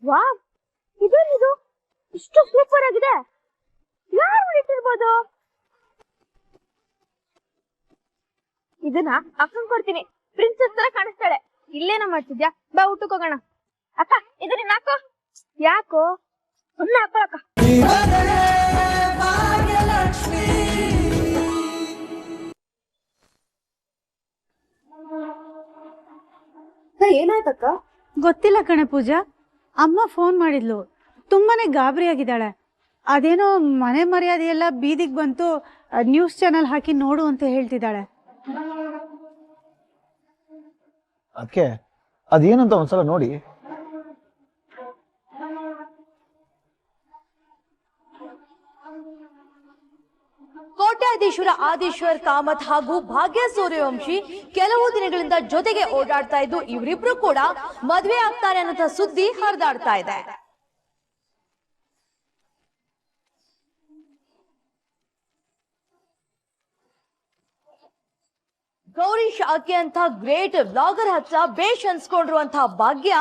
Wow, ಇದೇನಿದು ಇಷ್ಟು super ಆಗಿದೆ. ಯಾರು ಇಟ್ಟಿರ್ಬೋದು? ಇದನ್ನ ಅಕ್ಕಂಗ್ ಕೊಡ್ತೀನಿ. ಪ್ರಿನ್ಸೆಸ್ ತರ ಕಾಣಿಸ್ತಾಳೆ. ಇಲ್ಲೇನ ಮಾಡ್ತಿದ್ಯಾ? ಬಾ ಊಟಕ್ಕೆ ಹೋಗೋಣ. ಅಕ್ಕ, ಇದನ್ನ ಹಾಕೋ. ಯಾಕೋ? ಸುಮ್ಮನೆ ಹಾಕೊಳಕ್ಕ. ಏನಾಯ್ತಕ್ಕ? ಗೊತ್ತಿಲ್ಲ ಕಣೆ ಪೂಜಾ, ಅಮ್ಮ ಫೋನ್ ಮಾಡಿದ್ಲು. ತುಂಬಾನೇ ಗಾಬರಿ ಆಗಿದ್ದಾಳೆ. ಅದೇನೋ ಮನೆ ಮರ್ಯಾದೆ ಎಲ್ಲ ಬೀದಿಗೆ ಬಂತು, ನ್ಯೂಸ್ ಚಾನೆಲ್ ಹಾಕಿ ನೋಡು ಅಂತ ಹೇಳ್ತಿದ್ದಾಳೆ. ಅದಕ್ಕೆ ಅದೇನಂತ ಒಂದ್ಸಲ ನೋಡಿ. ಕೋಟ್ಯಾಧೀಶ್ವರ ಆದೀಶ್ವರ್ ಕಾಮತ್ ಹಾಗೂ ಭಾಗ್ಯ ಸೂರ್ಯವಂಶಿ ಕೆಲವು ದಿನಗಳಿಂದ ಜೊತೆಗೆ ಓಡಾಡ್ತಾ ಇದ್ದು ಇವರಿಬ್ರು ಕೂಡ ಮದುವೆ ಆಗ್ತಾರೆ ಅನ್ನೋ ಸುದ್ದಿ ಹರಿದಾಡ್ತಾ ಇದೆ. ಗೌರೀಶ್ ಆಕೆ ಅಂತ ಗ್ರೇಟ್ ವ್ಲಾಗರ್ ಹತ್ರ ಬೇಷ್ ಅನ್ಸ್ಕೊಂಡಿರುವಂತಹ ಭಾಗ್ಯ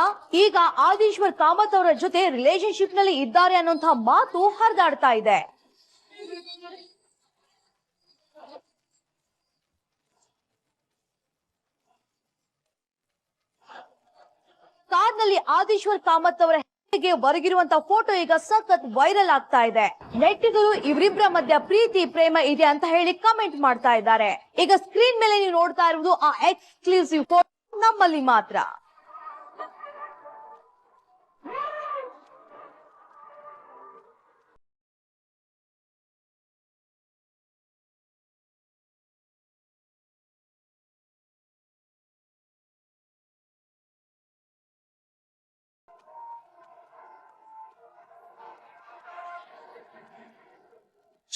ಈಗ ಆದೀಶ್ವರ್ ಕಾಮತ್ ಅವರ ಜೊತೆ ರಿಲೇಶನ್ಶಿಪ್ ನಲ್ಲಿ ಇದ್ದಾರೆ ಅನ್ನೋಂತಹ ಮಾತು ಹರಿದಾಡ್ತಾ ಇದೆ. ಕಾರ್ನಲ್ಲಿ ಆದೀಶ್ವರ್ ಕಾಮತ್ ಅವರ ಹೆಜ್ಜೆಗೆ ಹೊರಗಿರುವಂತಹ ಫೋಟೋ ಈಗ ಸಖತ್ ವೈರಲ್ ಆಗ್ತಾ ಇದೆ. ನೆಟ್ಟಿಗರು ಇವರಿಬ್ಬರ ಮಧ್ಯ ಪ್ರೀತಿ ಪ್ರೇಮ ಇದೆ ಅಂತ ಹೇಳಿ ಕಮೆಂಟ್ ಮಾಡ್ತಾ ಇದ್ದಾರೆ. ಈಗ ಸ್ಕ್ರೀನ್ ಮೇಲೆ ನೀವು ನೋಡ್ತಾ ಇರುವುದು ಆ ಎಕ್ಸ್ಕ್ಲೂಸಿವ್ ಫೋಟೋ ನಮ್ಮಲ್ಲಿ ಮಾತ್ರ.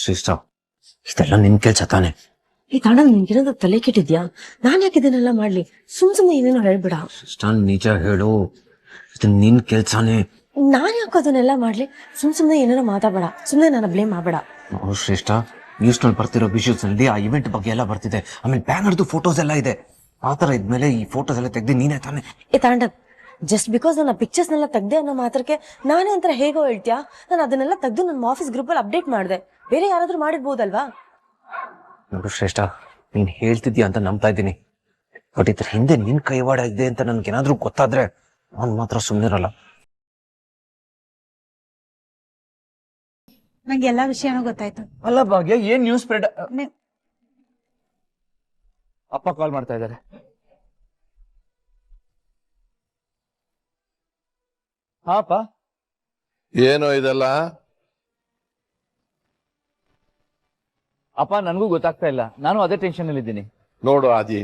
ಶ್ರೇಷ್ಠ, ಇದೆಲ್ಲ ನಿನ್ ಕೆಲ್ಸ ತಾನೆ? ಈ ತಾಣ ನಿನ್ಗಿರೋದು ತಲೆ ಕೆಟ್ಟಿದ್ಯಾ? ನಾನ್ ಯಾಕೆ ಇದನ್ನೆಲ್ಲ ಮಾಡ್ಲಿ? ಸುಮ್ನೆ ಏನೇನೋ ಹೇಳ್ಬಿಡ. ಶ್ರೇಷ್ಠ, ನಿಜ ಹೇಳು, ಇದು ನಿನ್ ಕೆಲ್ಸಾನೇ. ನಾನ್ ಯಾಕೆ ಅದನ್ನೆಲ್ಲ ಮಾಡ್ಲಿ? ಸುಮ್ನೆ ಏನೇನೋ ಮಾತಾಡಬೇಡ. ಸುಮ್ನೆ ನನ್ನ ಬ್ಲೇಮ್ ಮಾಡ್ಬೇಡ. ಶ್ರೇಷ್ಠ, ನ್ಯೂಸ್ ನಲ್ಲಿ ಬರ್ತಿರೋ ವಿಷಯಸ್ ನಲ್ಲಿ ಆ ಇವೆಂಟ್ ಬಗ್ಗೆ ಎಲ್ಲ ಬರ್ತಿದೆ. ಆಮೇಲೆ ಬ್ಯಾನರ್ದು ಫೋಟೋಸ್ ಎಲ್ಲ ಇದೆ. ಆತರ ಇದ್ಮೇಲೆ ಈ ಫೋಟೋಸ್ ಎಲ್ಲ ತೆಗ್ದು ನೀನೇ ತಾನೆ? ಈ ತಾಂಡವ್, ಜಸ್ಟ್ ಬಿಕಾಸ್ ನನ್ನ ಪಿಕ್ಚರ್ಸ್ ನೆಲ್ಲ ತೆಗ್ದೆ ಅನ್ನೋ ಮಾತ್ರಕ್ಕೆ ನಾನೇ ಅಂತ ಹೇಗೋ ಹೇಳ್ತೀಯಾ? ನಾನು ಅದನ್ನೆಲ್ಲ ತೆಗ್ದು ನನ್ನ ಆಫೀಸ್ ಗ್ರೂಪ್ ಅಲ್ಲಿ ಅಪ್ಡೇಟ್ ಮಾಡಿದೆ. ಬೇರೆ ಯಾರಾದ್ರೂ ಮಾಡಿರ್ಬೋದಲ್ವಾ? ನೋಡು ಶ್ರೇಷ್ಠ, ನೀನ್ ಹೇಳ್ತಿದ್ಯಾ ಅಂತ ನಂಬ್ತಾ ಇದ್ದೀನಿ. ಬಟ್ ಇದ್ರ ಹಿಂದೆ ನಿನ್ ಕೈವಾಡ ಇದೆ ಅಂತ ನನ್ಗೇನಾದ್ರೂ ಗೊತ್ತಾದ್ರೆ ನಾನ್ ಮಾತ್ರ ಸುಮ್ನಿರಲ್ಲ. ನಂಗೆ ಎಲ್ಲಾ ವಿಷಯನೂ ಗೊತ್ತಾಯ್ತು. ಅಲ್ಲ ಭಾಗ್ಯ, ಏನ್ ನ್ಯೂಸ್ ಸ್ಪ್ರೆಡ್? ಅಪ್ಪ ಕಾಲ್ ಮಾಡ್ತಾ ಇದ್ದಾರೆ. ಹಾಪ, ಏನೋ ಇದೆಲ್ಲ? ಅಪ್ಪ ನನಗೂ ಗೊತ್ತಾಗ್ತಾ ಇಲ್ಲ. ನಾನು ಅದೇ ಟೆನ್ಷನ್ ಅಲ್ಲಿ ಇದ್ದೀನಿ. ನೋಡು ಆದಿ,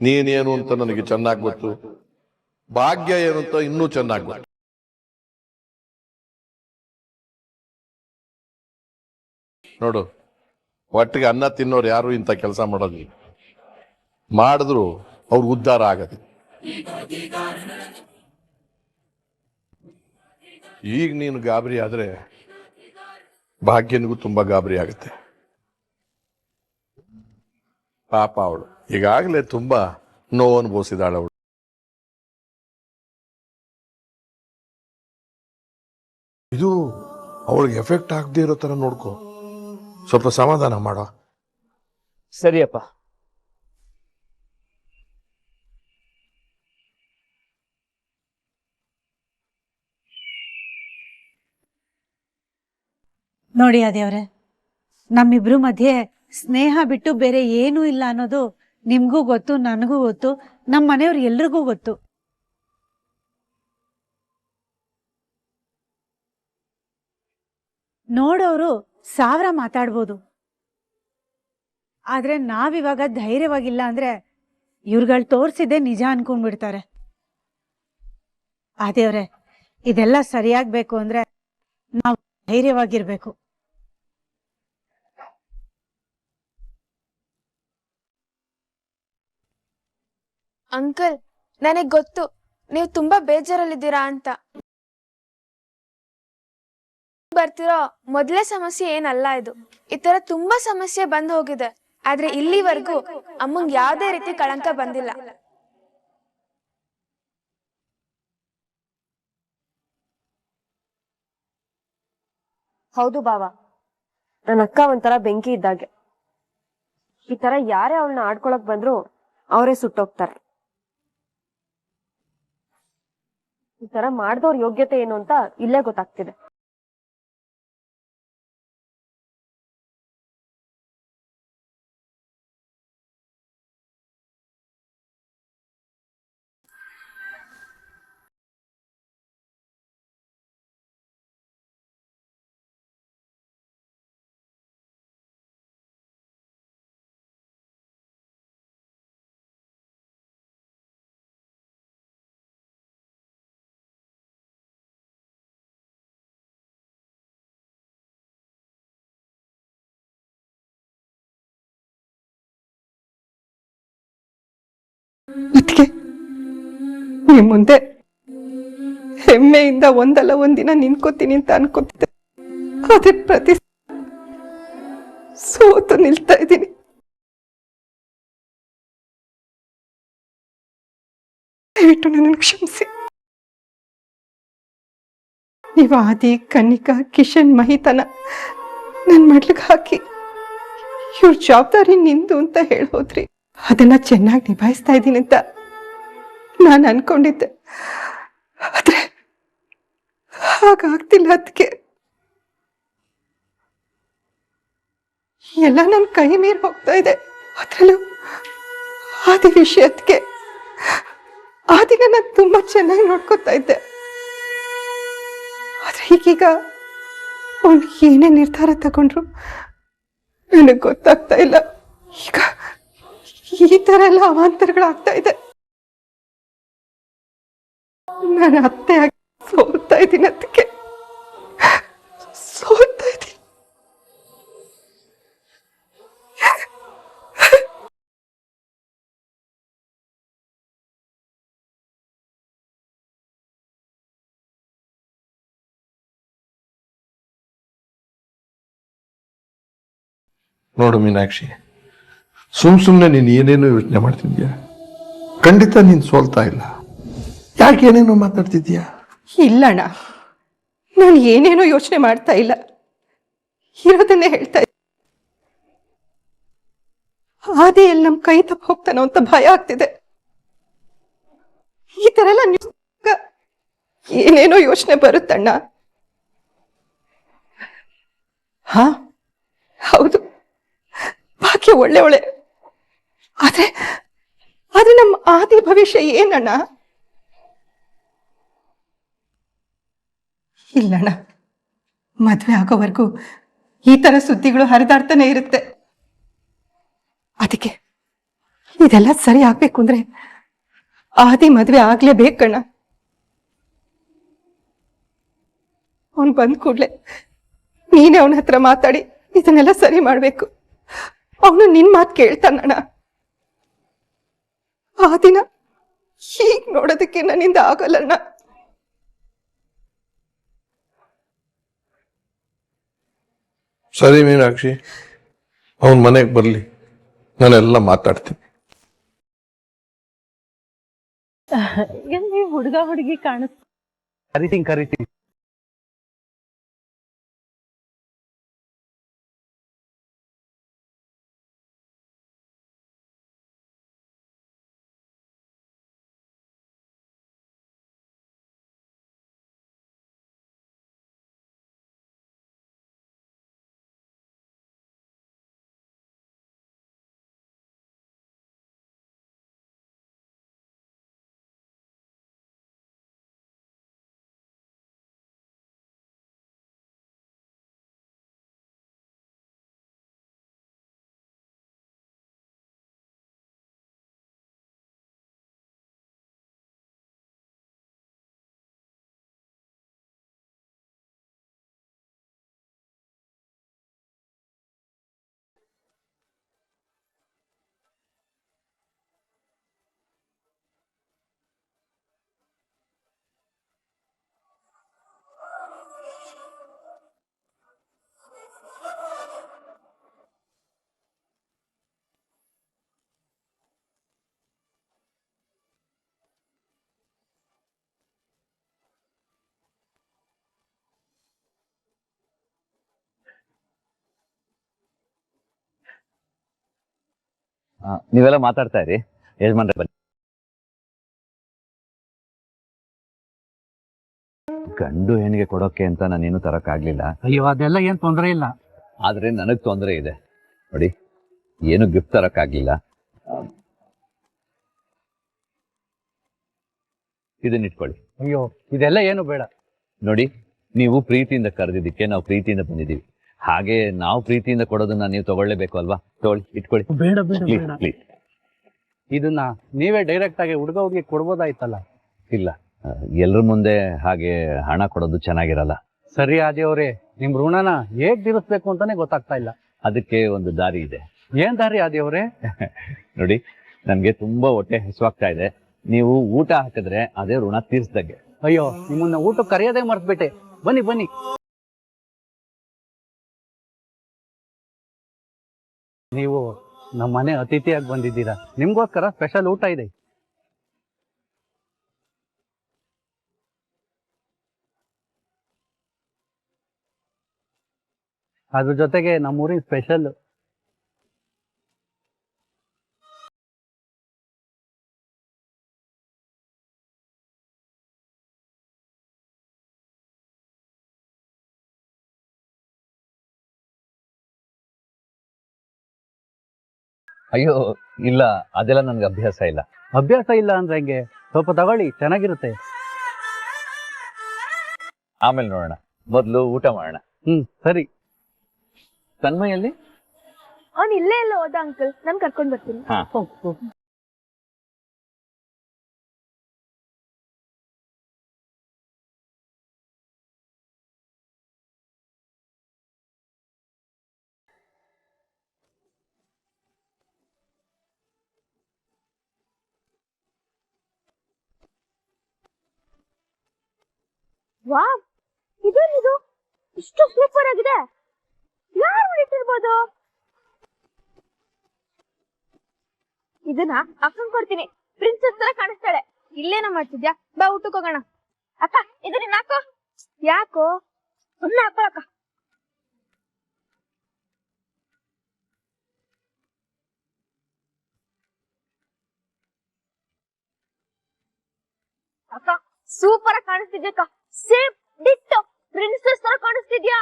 ನೀನೇನು ಅಂತ ನನಗೆ ಚೆನ್ನಾಗಿ ಗೊತ್ತು. ಭಾಗ್ಯ ಏನು ಅಂತ ಇನ್ನೂ ಚೆನ್ನಾಗಿ ಗೊತ್ತು. ನೋಡು, ಒಟ್ಟಿಗೆ ಅನ್ನ ತಿನ್ನೋರು ಯಾರು ಇಂಥ ಕೆಲಸ ಮಾಡೋದಿಲ್ಲ. ಮಾಡಿದ್ರು ಅವ್ರ ಉದ್ಧಾರ ಆಗದೆ. ಈಗ ನೀನು ಗಾಬರಿ ಆದ್ರೆ ಭಾಗ್ಯನಿಗೂ ತುಂಬಾ ಗಾಬರಿ ಆಗುತ್ತೆ. ಪಾಪ ಅವಳು ಈಗಾಗಲೇ ತುಂಬಾ ನೋವು ಅನುಭವಿಸಿದಾಳೆ. ಅವಳು ಇದು ಅವಳಿಗೆ ಎಫೆಕ್ಟ್ ಆಗದೆ ಇರೋ ತರ ನೋಡ್ಕೊ. ಸ್ವಲ್ಪ ಸಮಾಧಾನ ಮಾಡೋ. ಸರಿಯಪ್ಪ. ನೋಡಿ ಅದೇವ್ರೆ, ನಮ್ಮಿಬ್ರು ಮಧ್ಯೆ ಸ್ನೇಹ ಬಿಟ್ಟು ಬೇರೆ ಏನೂ ಇಲ್ಲ ಅನ್ನೋದು ನಿಮ್ಗೂ ಗೊತ್ತು, ನನಗೂ ಗೊತ್ತು, ನಮ್ಮ ಮನೆಯವ್ರು ಎಲ್ರಿಗೂ ಗೊತ್ತು. ನೋಡೋರು 1000 ಮಾತಾಡ್ಬೋದು, ಆದ್ರೆ ನಾವಿವಾಗ ಧೈರ್ಯವಾಗಿಲ್ಲ ಅಂದ್ರೆ ಇವ್ರುಗಳು ತೋರ್ಸಿದ್ದೆ ನಿಜ ಅನ್ಕೊಂಡ್ಬಿಡ್ತಾರೆ. ಅದೇವ್ರೆ, ಇದೆಲ್ಲ ಸರಿಯಾಗ್ಬೇಕು ಅಂದ್ರೆ ನಾವು ಧೈರ್ಯವಾಗಿರ್ಬೇಕು. ಅಂಕಲ್, ನನಗ್ ಗೊತ್ತು ನೀವು ತುಂಬಾ ಬೇಜಾರಲ್ಲಿದ್ದೀರಾ ಅಂತ. ಬರ್ತಿರೋ ಮೊದಲೇ ಸಮಸ್ಯೆ ಏನಲ್ಲ ಇದು. ಈ ತರ ತುಂಬಾ ಸಮಸ್ಯೆ ಬಂದ್ ಹೋಗಿದೆ. ಆದ್ರೆ ಇಲ್ಲಿವರೆಗೂ ಅಮ್ಮಂಗ್ ಯಾವ್ದೇ ರೀತಿ ಕಳಂಕ ಬಂದಿಲ್ಲ. ಹೌದು ಬಾವ, ನನ್ನ ಅಕ್ಕ ಒಂಥರ ಬೆಂಕಿ ಇದ್ದಾಗೆ. ಈ ತರ ಯಾರೇ ಅವಳನ್ನ ಆಡ್ಕೊಳಕ್ ಬಂದ್ರು ಅವರೇ ಸುಟ್ಟೋಗ್ತಾರೆ. ಈ ತರ ಮಾಡ್ದವ್ರ ಯೋಗ್ಯತೆ ಏನು ಅಂತ ಇಲ್ಲೇ ಗೊತ್ತಾಗ್ತಿದೆ. ಅದಕ್ಕೆ ನಿಮ್ ಮುಂದೆ ಹೆಮ್ಮೆಯಿಂದ ಒಂದಲ್ಲ ಒಂದಿನ ನಿಂತ್ಕೋತೀನಿ ಅಂತ ಅನ್ಕೋತಿದ್ದೆ. ಅದೇ ಪ್ರತಿ ಸೋತು ನಿಲ್ತಾ ಇದ್ದೀನಿ. ದಯವಿಟ್ಟು ನನ್ನನ್ನು ಕ್ಷಮಿಸಿ. ನೀವು ಆದಿ, ಕನ್ನಿಕಾ, ಕಿಶನ್, ಮಹಿತನ ನನ್ ಮಡ್ಲಿಗೆ ಹಾಕಿ ಇವ್ರ ಜವಾಬ್ದಾರಿ ನಿಂದು ಅಂತ ಹೇಳೋದ್ರಿ. ಅದನ್ನ ಚೆನ್ನಾಗಿ ನಿಭಾಯಿಸ್ತಾ ಇದ್ದೀನಿ ಅಂತ ನಾನು ಅನ್ಕೊಂಡಿದ್ದೆ. ಆದ್ರೆ ಹಾಗಾಗ್ತಿಲ್ಲ. ಅದಕ್ಕೆ ಎಲ್ಲ ನನ್ನ ಕೈ ಮೀರಿ ಹೋಗ್ತಾ ಇದೆ. ಅದ್ರಲ್ಲೂ ಆದಿ ವಿಷಯಕ್ಕೆ ಆದಿನ ನಾನು ತುಂಬಾ ಚೆನ್ನಾಗಿ ನೋಡ್ಕೊತಾ ಇದ್ದೆ. ಆದ್ರೆ ಈಗೀಗ ಅವ್ನು ಏನೇ ನಿರ್ಧಾರ ತಗೊಂಡ್ರು ನನಗೆ ಗೊತ್ತಾಗ್ತಾ ಇಲ್ಲ. ಈಗ ಈ ತರ ಎಲ್ಲ ಅವಾಂತರಗಳಾಗ್ತಾ ಇದೆ. ನಾನು ಅತ್ತೆ ಆಗಿ ಸೋಲ್ತಾ ಇದ್ದೀನಿ. ಅದಕ್ಕೆ ಸೋಲ್ತಾ ಇದ್ದೀನಿ. ನೋಡು ಮೀನಾಕ್ಷಿ, ಸುಮ್ನೆ ನೀನು ಏನೇನೋ ಯೋಚನೆ ಮಾಡ್ತಿದ್ಯಾ. ಖಂಡಿತ ನೀನ್ ಸೋಲ್ತಾ ಇಲ್ಲ. ಯಾಕೆ ಏನೇನೋ ಮಾತಾಡ್ತಿದ್ಯಾ? ಇಲ್ಲಣ್ಣ, ನಾನು ಏನೇನೋ ಯೋಚನೆ ಮಾಡ್ತಾ ಇಲ್ಲ, ಇರೋದನ್ನೇ ಹೇಳ್ತಾ ಇದ್ದೆ. ಆದಿ ಎಲ್ಲಿ ನಮ್ ಕೈ ತಪ್ಪ ಹೋಗ್ತಾನೋ ಅಂತ ಭಯ ಆಗ್ತಿದೆ. ಈ ತರ ಎಲ್ಲ ಏನೇನೋ ಯೋಚನೆ ಬರುತ್ತಣ್ಣ. ಹಾ ಹೌದು, ಭಾಗ್ಯ ಒಳ್ಳೆ ಆದ್ರೆ ನಮ್ಮ ಆದಿ ಭವಿಷ್ಯ ಏನಣ್ಣ? ಇಲ್ಲಣ್ಣ, ಮದ್ವೆ ಆಗೋವರೆಗೂ ಈ ತರ ಸುದ್ದಿಗಳು ಹರಿದಾಡ್ತಾನೆ ಇರುತ್ತೆ. ಅದಕ್ಕೆ ಇದೆಲ್ಲ ಸರಿ ಆಗ್ಬೇಕು ಅಂದ್ರೆ ಆದಿ ಮದ್ವೆ ಆಗ್ಲೇಬೇಕಣ್ಣ. ಅವನ್ ಬಂದ್ ಕೂಡ್ಲೆ ನೀನೇ ಅವನ ಹತ್ರ ಮಾತಾಡಿ ಇದನ್ನೆಲ್ಲ ಸರಿ ಮಾಡ್ಬೇಕು. ಅವನು ನಿನ್ ಮಾತು ಕೇಳ್ತಾನಣ್ಣ. ಆ ದಿನ ಹೀಗ್ ನೋಡೋದಕ್ಕೆ ನನ್ನಿಂದ ಆಗಲ್ಲಣ್ಣ. ಸರಿ ಮೀನಾಕ್ಷಿ, ಅವನ್ ಮನೆಗೆ ಬರ್ಲಿ, ನಾನೆಲ್ಲ ಮಾತಾಡ್ತೀನಿ. ಹುಡುಗ ಹುಡುಗಿ ಕರಿತೀನಿ. ನೀವೆಲ್ಲ ಮಾತಾಡ್ತಾ ಇರಿ, ಯಜಮಾನ್ರೆ ಬನ್ನಿ. ಗಂಡು ಹೆಣ್ಣಿಗೆ ಕೊಡೋಕೆ ಅಂತ ನಾನೇನು ತರಕ್ಕಾಗ್ಲಿಲ್ಲ. ಅಯ್ಯೋ ಅದೆಲ್ಲ ಏನ್ ತೊಂದರೆ ಇಲ್ಲ. ಆದ್ರೆ ನನಗ್ ತೊಂದರೆ ಇದೆ ನೋಡಿ, ಏನು ಗಿಫ್ಟ್ ತರಕ್ಕಾಗ್ಲಿಲ್ಲ. ಇದನ್ನ ಇಟ್ಕೊಳ್ಳಿ. ಅಯ್ಯೋ ಇದೆಲ್ಲ ಏನು ಬೇಡ. ನೋಡಿ, ನೀವು ಪ್ರೀತಿಯಿಂದ ಕರೆದಿದ್ದಕ್ಕೆ ನಾವು ಪ್ರೀತಿಯಿಂದ ಬಂದಿದ್ದೀವಿ. ಹಾಗೆ ನಾವು ಪ್ರೀತಿಯಿಂದ ಕೊಡೋದನ್ನ ನೀವು ತಗೊಳ್ಳೇಬೇಕು ಅಲ್ವಾ? ತಗೊಳ್ಳಿ, ಇಟ್ಕೊಳ್ಳಿ. ಬೇಡ ಬೇಡ ಪ್ಲೀಸ್ ಬೇಡ. ಪ್ಲೀಸ್. ಇದನ್ನ ನೀವೇ ಡೈರೆಕ್ಟ್ ಆಗಿ ಹುಡುಗ ಹುಡುಗಿ ಕೊಡ್ಬೋದಾಯ್ತಲ್ಲ. ಇಲ್ಲ, ಎಲ್ರ ಮುಂದೆ ಹಾಗೆ ಹಣ ಕೊಡೋದು ಚೆನ್ನಾಗಿರಲ್ಲ. ಸರಿ ಆದಿಯವ್ರೆ, ನಿಮ್ ಋಣನ ಹೇಗ್ ತೀರಿಸ್ಬೇಕು ಅಂತಾನೆ ಗೊತ್ತಾಗ್ತಾ ಇಲ್ಲ. ಅದಕ್ಕೆ ಒಂದು ದಾರಿ ಇದೆ. ಏನ್ ದಾರಿ ಆದಿಯವ್ರೆ? ನೋಡಿ, ನನ್ಗೆ ತುಂಬಾ ಹೊಟ್ಟೆ ಹಸಿವಾಗ್ತಾ ಇದೆ. ನೀವು ಊಟ ಹಾಕಿದ್ರೆ ಅದೇ ಋಣ ತೀರ್ಸ್ದಂಗೆ. ಅಯ್ಯೋ ನಿಮ್ಮನ್ನ ಊಟ ಕರೆಯೋದೇ ಮರ್ತ್ಬಿಟ್ಟೆ. ಬನ್ನಿ ಬನ್ನಿ. ನೀವು ನಮ್ಮ ಮನೆ ಅತಿಥಿಯಾಗಿ ಬಂದಿದ್ದೀರಾ, ನಿಮ್ಗೋಸ್ಕರ ಸ್ಪೆಷಲ್ ಊಟ ಇದೆ. ಅದ್ರ ಜೊತೆಗೆ ನಮ್ಮೂರಿನ ಸ್ಪೆಷಲ್. ಅಯ್ಯೋ ಇಲ್ಲ, ಅದೆಲ್ಲ ನನ್ಗೆ ಅಭ್ಯಾಸ ಇಲ್ಲ. ಅಭ್ಯಾಸ ಇಲ್ಲ ಅಂದ್ರೆ ಹೆಂಗೆ? ಸ್ವಲ್ಪ ತಗೊಳ್ಳಿ, ಚೆನ್ನಾಗಿರುತ್ತೆ. ಆಮೇಲೆ ನೋಡೋಣ, ಮೊದ್ಲು ಊಟ ಮಾಡೋಣ. ಸರಿ. ತನ್ಮಯಲ್ಲಿ ಅವ್ನ್ ಇಲ್ಲೇ ಎಲ್ಲ ಹೋದ ಅಂಕಲ್, ನಾನ್ ಕರ್ಕೊಂಡ್ ಬರ್ತೀನಿ. ಹಾ. ವಾವ್, ಇದೇನಿದು ಇಷ್ಟು ಸೂಪರ್ ಆಗಿದೆ. ಯಾರು ಇಟ್ಟಿರ್ಬೋದು? ಇದನ್ನ ಅಕ್ಕಂಗ್ ಕೊಡ್ತೀನಿ, ಪ್ರಿನ್ಸೆಸ್ ತರ ಕಾಣಿಸ್ತಾಳೆ. ಇಲ್ಲೇನ ಮಾಡ್ತಿದ್ಯಾ? ಬಾ ಊಟಕ್ಕೆ ಹೋಗೋಣ. ಅಕ್ಕ, ಇದನ್ನ ಹಾಕೋ. ಯಾಕೋ? ಸುಮ್ಮನೆ ಹಾಕೊಳಕ್ಕ. ಅಕ್ಕ ಸೂಪರ್ ಆಗಿ ಕಾಣಿಸ್ತಿದ್ಯಕ್ಕ. ಸೇಮ್ ಡಿಟ್ಟೋ ಪ್ರಿನ್ಸೆಸ್ ತರ ಕಾಣಿಸ್ತಿದ್ಯಾ.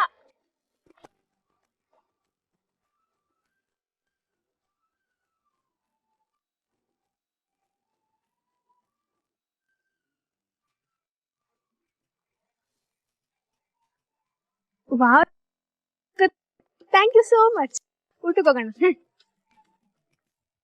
Wow, thank you so much. ಊಟಕ್ಕೆ ಹೋಗೋಣ.